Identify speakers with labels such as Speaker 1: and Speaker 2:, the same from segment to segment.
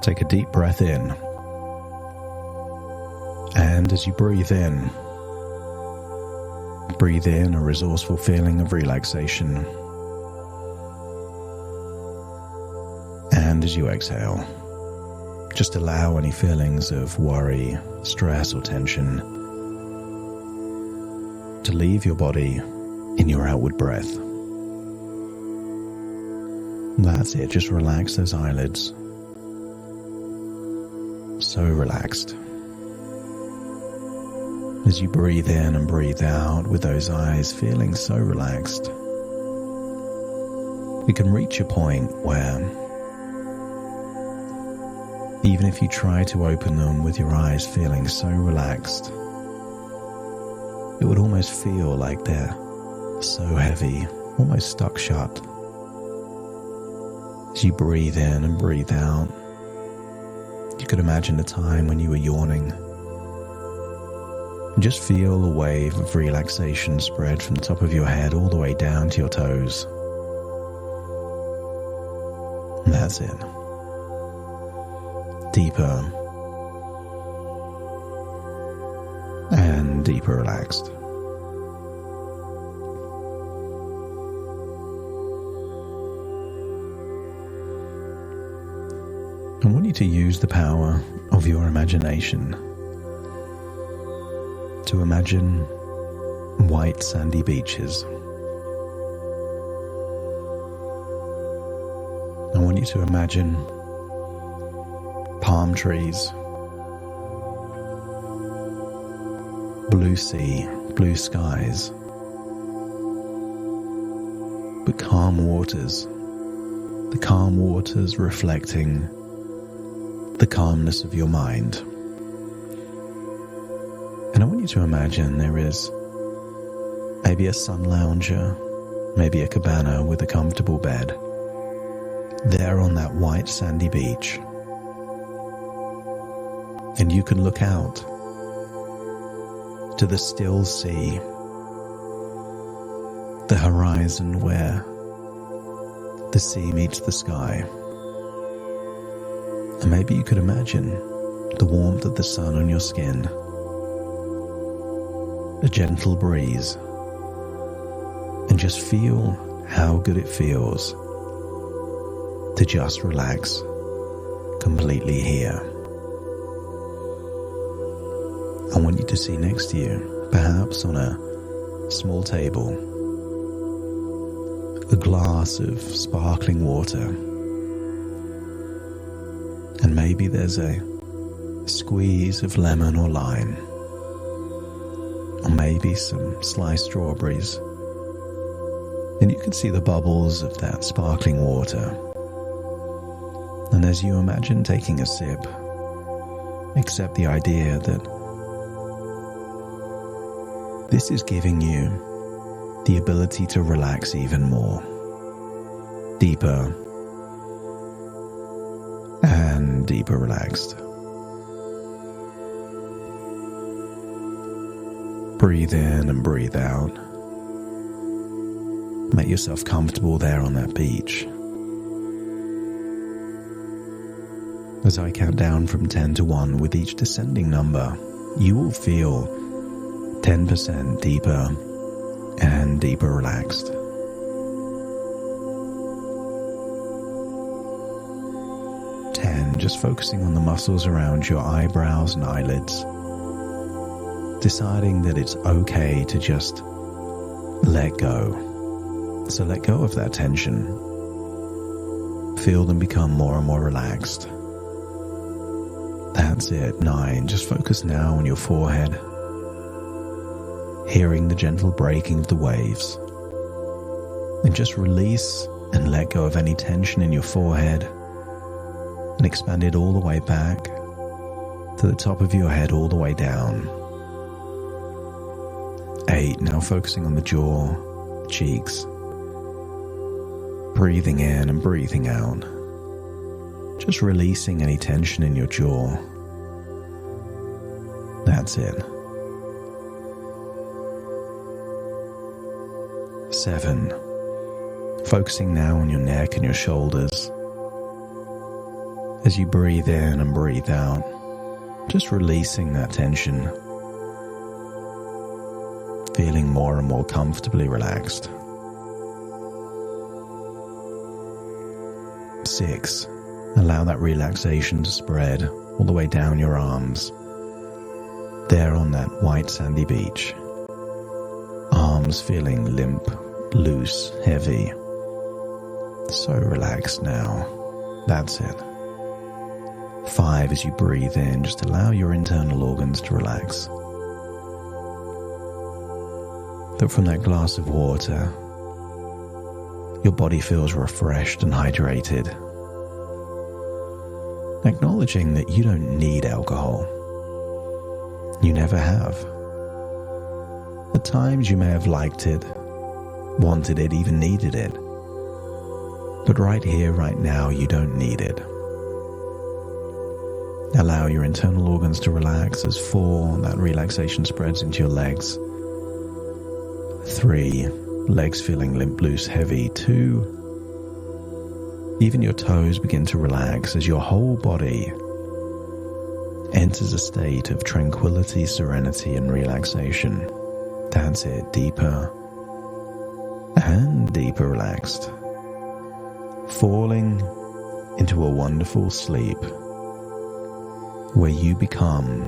Speaker 1: Take a deep breath in. And as you breathe in a resourceful feeling of relaxation. And as you exhale, just allow any feelings of worry, stress, or tension to leave your body in your outward breath. That's it, just relax those eyelids. So relaxed. As you breathe in and breathe out with those eyes feeling so relaxed, you can reach a point where even if you try to open them with your eyes feeling so relaxed, it would almost feel like they're so heavy, almost stuck shut. As you breathe in and breathe out, you could imagine a time when you were yawning. Just feel a wave of relaxation spread from the top of your head all the way down to your toes. And that's it. Deeper and deeper relaxed. I want you to use the power of your imagination to imagine white sandy beaches. I want you to imagine palm trees, blue sea, blue skies, but calm waters, the calm waters reflecting the calmness of your mind. And I want you to imagine there is maybe a sun lounger, maybe a cabana with a comfortable bed, there on that white sandy beach. And you can look out to the still sea, the horizon where the sea meets the sky. And maybe you could imagine the warmth of the sun on your skin, a gentle breeze, and just feel how good it feels to just relax completely here. I want you to see next to you, perhaps on a small table, a glass of sparkling water, and maybe there's a squeeze of lemon or lime, or maybe some sliced strawberries, and you can see the bubbles of that sparkling water. And as you imagine taking a sip, accept the idea that this is giving you the ability to relax even more, deeper and deeper relaxed. Breathe in and breathe out. Make yourself comfortable there on that beach. As I count down from 10 to 1, with each descending number, you will feel 10% deeper and deeper relaxed. 10, just focusing on the muscles around your eyebrows and eyelids, deciding that it's okay to just let go. So let go of that tension. Feel them become more and more relaxed. That's it. 9, just focus now on your forehead, hearing the gentle breaking of the waves. And just release and let go of any tension in your forehead and expand it all the way back to the top of your head, all the way down. 8, now focusing on the jaw, cheeks. Breathing in and breathing out. Just releasing any tension in your jaw. That's it. 7, focusing now on your neck and your shoulders. As you breathe in and breathe out, just releasing that tension, feeling more and more comfortably relaxed. 6. Allow that relaxation to spread all the way down your arms. There on that white sandy beach. Arms feeling limp, loose, heavy. So relaxed now. That's it. 5. As you breathe in, just allow your internal organs to relax. That from that glass of water, your body feels refreshed and hydrated. Acknowledging that you don't need alcohol. You never have. At times you may have liked it, wanted it, even needed it. But right here, right now, you don't need it. Allow your internal organs to relax as 4, that relaxation spreads into your legs. 3, legs feeling limp, loose, heavy. 2, even your toes begin to relax as your whole body enters a state of tranquility, serenity, and relaxation. That's it, deeper and deeper relaxed. Falling into a wonderful sleep where you become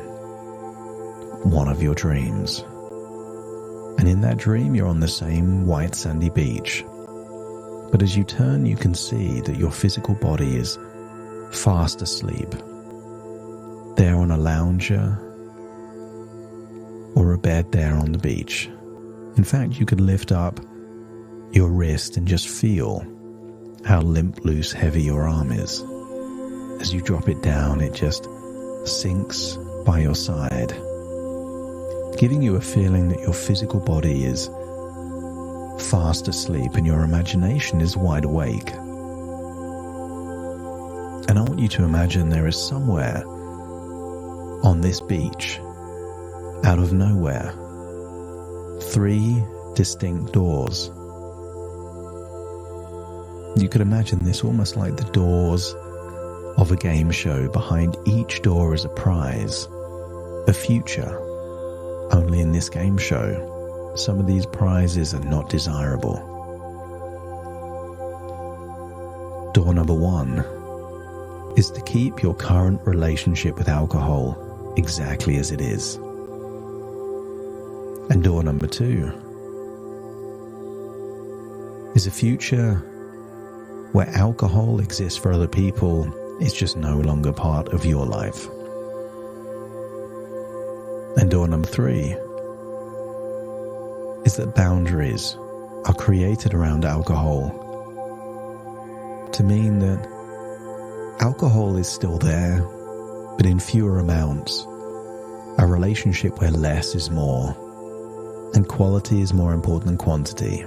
Speaker 1: one of your dreams. And in that dream, you're on the same white sandy beach. But as you turn, you can see that your physical body is fast asleep. There on a lounger or a bed there on the beach. In fact, you could lift up your wrist and just feel how limp, loose, heavy your arm is. As you drop it down, it just sinks by your side, giving you a feeling that your physical body is fast asleep and your imagination is wide awake. And I want you to imagine there is somewhere on this beach, out of nowhere, 3 distinct doors. You could imagine this almost like the doors of a game show. Behind each door is a prize, a future. Only in this game show, some of these prizes are not desirable. Door number 1 is to keep your current relationship with alcohol exactly as it is. And door number 2 is a future where alcohol exists for other people. It's just no longer part of your life. And door number 3 is that boundaries are created around alcohol to mean that alcohol is still there, but in fewer amounts. A relationship where less is more, and quality is more important than quantity.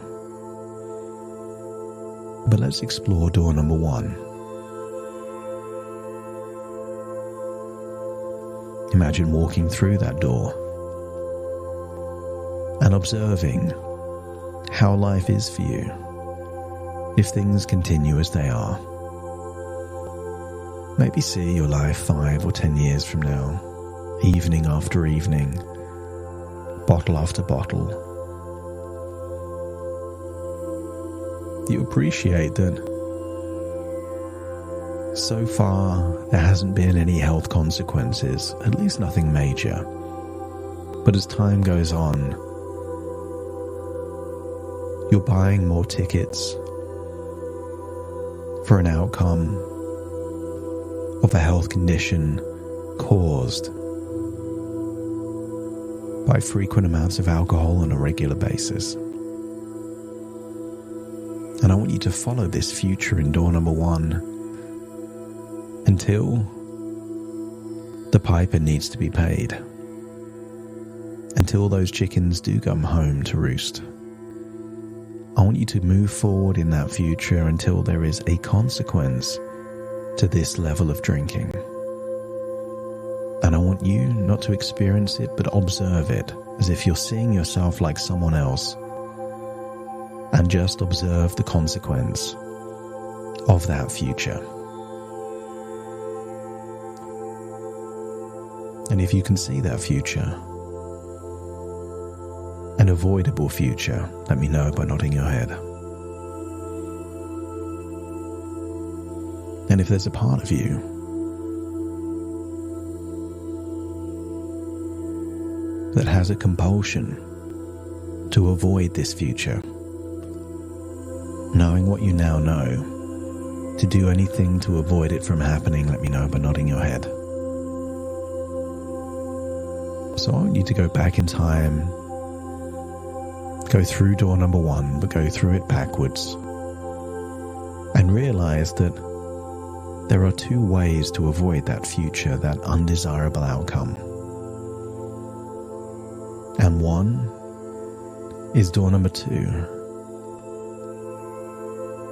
Speaker 1: But let's explore door number 1. Imagine walking through that door and observing how life is for you if things continue as they are. Maybe see your life 5 or 10 years from now, evening after evening, bottle after bottle. You appreciate that so far there hasn't been any health consequences, at least nothing major. But as time goes on, you're buying more tickets for an outcome of a health condition caused by frequent amounts of alcohol on a regular basis. And I want you to follow this future in door number 1 until the piper needs to be paid, until those chickens do come home to roost. I want you to move forward in that future until there is a consequence to this level of drinking. And I want you not to experience it, but observe it as if you're seeing yourself like someone else, and just observe the consequence of that future. And if you can see that future, an avoidable future, let me know by nodding your head. And if there's a part of you that has a compulsion to avoid this future, knowing what you now know, to do anything to avoid it from happening, let me know by nodding your head. So I want you to go back in time, go through door number 1, but go through it backwards, and realize that there are 2 ways to avoid that future, that undesirable outcome. And one is door number 2.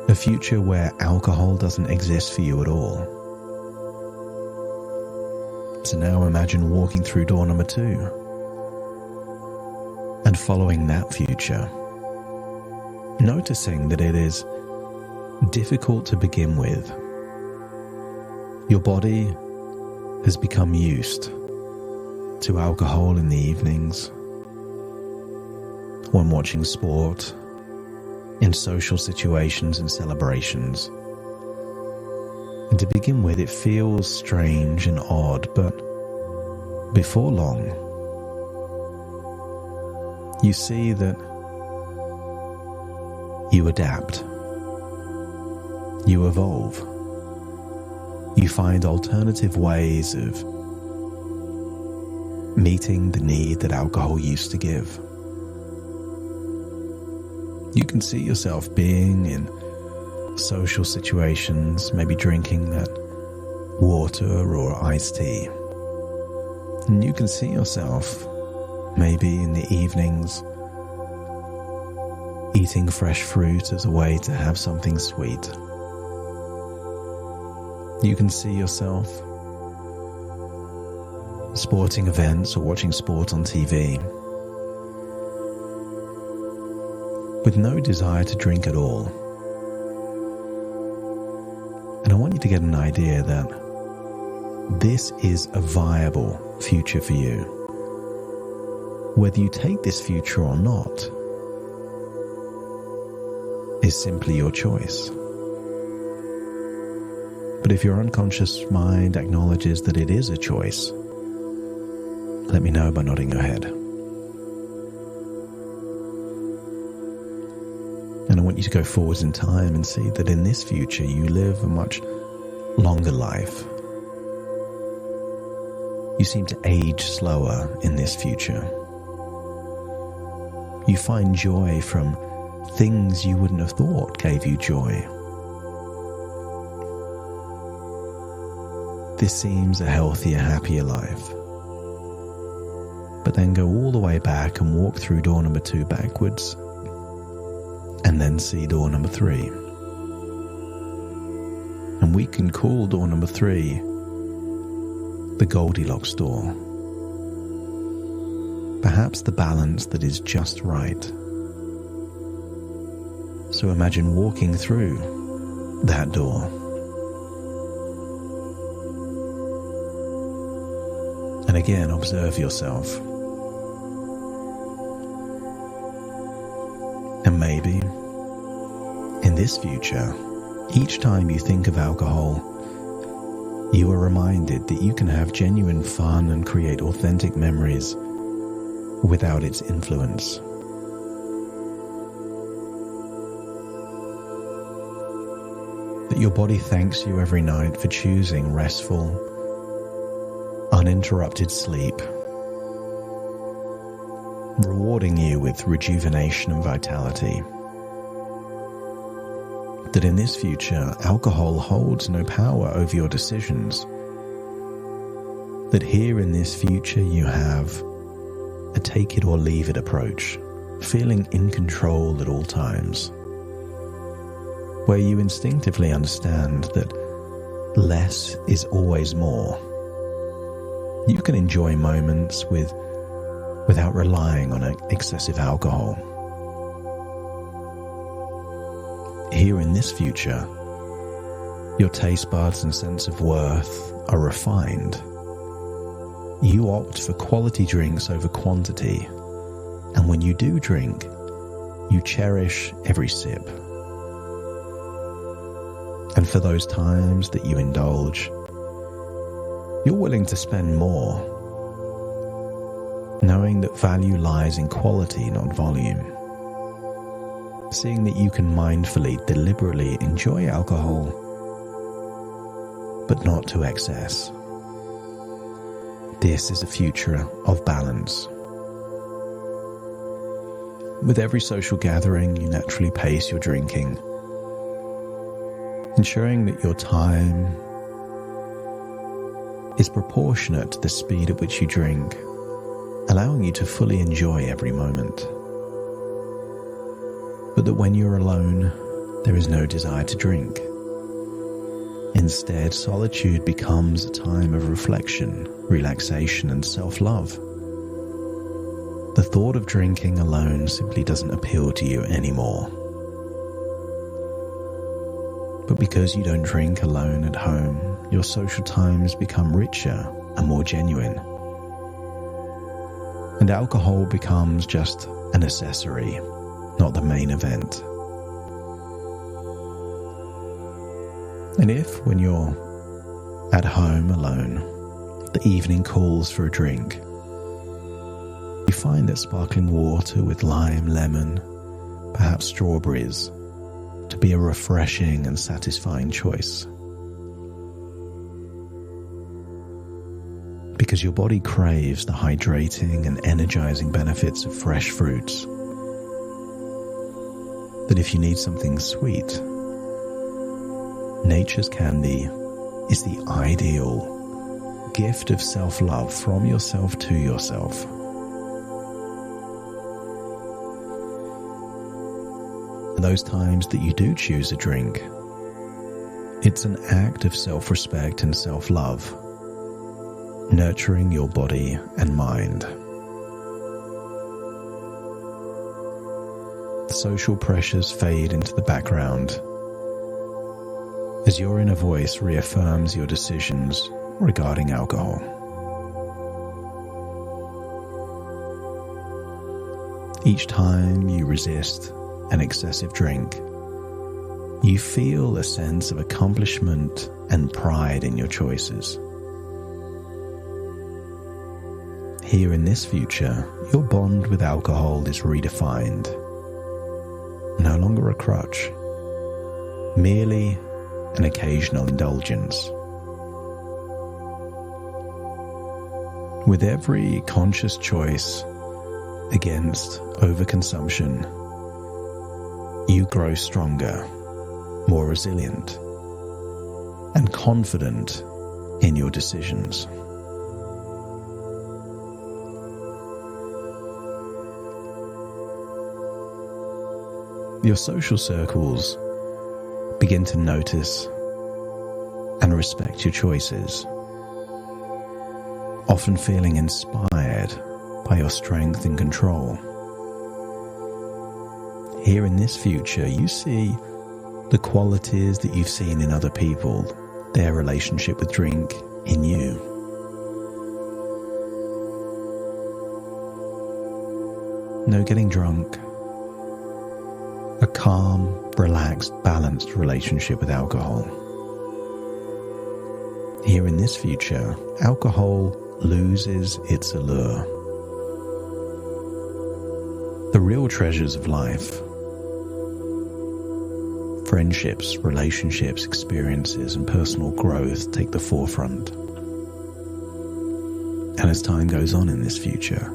Speaker 1: A future where alcohol doesn't exist for you at all. So now imagine walking through door number 2 and following that future, noticing that it is difficult to begin with. Your body has become used to alcohol in the evenings, when watching sport, in social situations and celebrations. And to begin with, it feels strange and odd, but before long, you see that you adapt, you evolve, you find alternative ways of meeting the need that alcohol used to give. You can see yourself being in social situations, maybe drinking that water or iced tea. And you can see yourself maybe in the evenings eating fresh fruit as a way to have something sweet. You can see yourself sporting events or watching sport on TV with no desire to drink at all. And I want you to get an idea that this is a viable future for you. Whether you take this future or not is simply your choice. But if your unconscious mind acknowledges that it is a choice, let me know by nodding your head. And I want you to go forwards in time and see that in this future you live a much longer life. You seem to age slower in this future. You find joy from things you wouldn't have thought gave you joy. This seems a healthier, happier life. But then go all the way back and walk through door number 2 backwards, and then see door number 3. And we can call door number 3 the Goldilocks door. Perhaps the balance that is just right. So imagine walking through that door. And again, observe yourself. And maybe, in this future, each time you think of alcohol, you are reminded that you can have genuine fun and create authentic memories without its influence. That your body thanks you every night for choosing restful, uninterrupted sleep, rewarding you with rejuvenation and vitality. That in this future, alcohol holds no power over your decisions. That here in this future you have a take it or leave it approach, feeling in control at all times, where you instinctively understand that less is always more. You can enjoy moments without relying on excessive alcohol. Here in this future, your taste buds and sense of worth are refined, You opt for quality drinks over quantity, and when you do drink, you cherish every sip. And for those times that you indulge, you're willing to spend more, knowing that value lies in quality, not volume. Seeing that you can mindfully, deliberately enjoy alcohol, but not to excess. This is a future of balance. With every social gathering, you naturally pace your drinking, ensuring that your time is proportionate to the speed at which you drink, allowing you to fully enjoy every moment. But that when you're alone, there is no desire to drink. Instead, solitude becomes a time of reflection, relaxation, and self-love. The thought of drinking alone simply doesn't appeal to you anymore. But because you don't drink alone at home, your social times become richer and more genuine. And alcohol becomes just an accessory, not the main event. And if, when you're at home alone, the evening calls for a drink, you find that sparkling water with lime, lemon, perhaps strawberries, to be a refreshing and satisfying choice. Because your body craves the hydrating and energizing benefits of fresh fruits. That if you need something sweet, nature's candy is the ideal gift of self-love from yourself to yourself. And those times that you do choose a drink, it's an act of self-respect and self-love, nurturing your body and mind. Social pressures fade into the background as your inner voice reaffirms your decisions regarding alcohol. Each time you resist an excessive drink, you feel a sense of accomplishment and pride in your choices. Here in this future, your bond with alcohol is redefined. No longer a crutch, merely an occasional indulgence. With every conscious choice against overconsumption, you grow stronger, more resilient, and confident in your decisions. Your social circles begin to notice and respect your choices, often feeling inspired by your strength and control. Here in this future, you see the qualities that you've seen in other people, their relationship with drink in you. No getting drunk. A calm, relaxed, balanced relationship with alcohol. Here in this future, alcohol loses its allure. The real treasures of life, friendships, relationships, experiences, and personal growth take the forefront. And as time goes on in this future,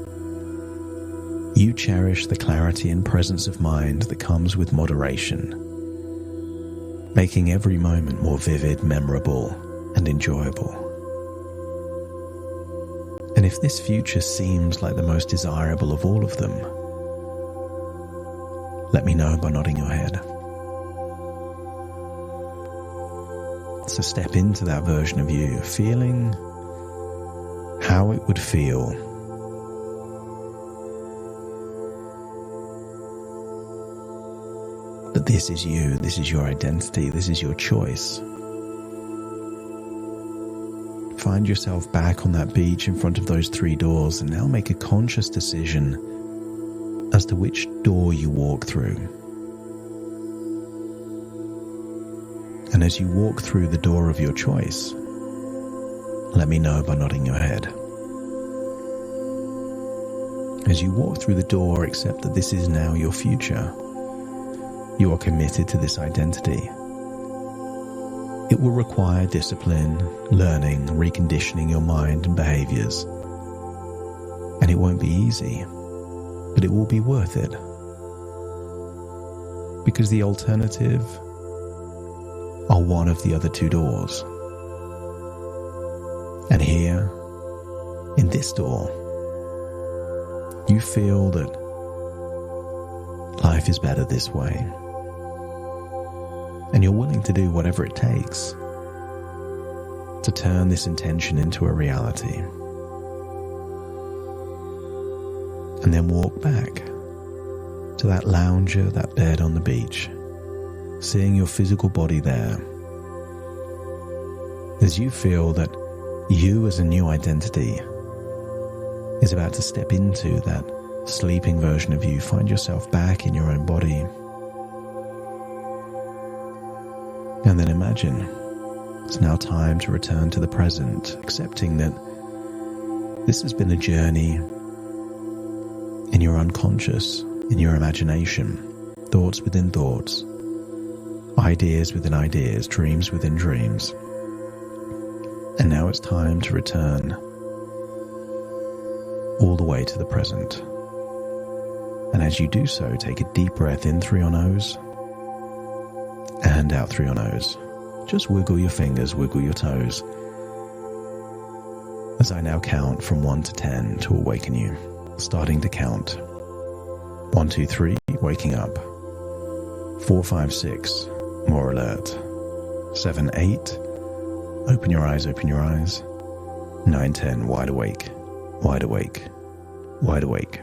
Speaker 1: you cherish the clarity and presence of mind that comes with moderation, making every moment more vivid, memorable, and enjoyable. And if this future seems like the most desirable of all of them, let me know by nodding your head. So step into that version of you, feeling how it would feel that this is you, this is your identity, this is your choice. find yourself back on that beach in front of those 3 doors, and now make a conscious decision as to which door you walk through. And as you walk through the door of your choice, let me know by nodding your head. As you walk through the door, accept that this is now your future. You are committed to this identity. It will require discipline, learning, reconditioning your mind and behaviors. And it won't be easy, but it will be worth it. Because the alternative are one of the other 2 doors. And here, in this door, you feel that life is better this way. And you're willing to do whatever it takes to turn this intention into a reality. And then walk back to that lounger, that bed on the beach, seeing your physical body there. As you feel that you as a new identity is about to step into that sleeping version of you, find yourself back in your own body. And then imagine it's now time to return to the present, accepting that this has been a journey in your unconscious, in your imagination, thoughts within thoughts, ideas within ideas, dreams within dreams. And now it's time to return all the way to the present. And as you do so, take a deep breath in through your nose and out through your nose. Just wiggle your fingers, wiggle your toes, as I now count from 1 to 10 to awaken you. Starting to count. 1, 2, 3, waking up. 4, 5, 6, more alert. 7, 8, open your eyes, open your eyes. 9, 10, wide awake, wide awake, wide awake.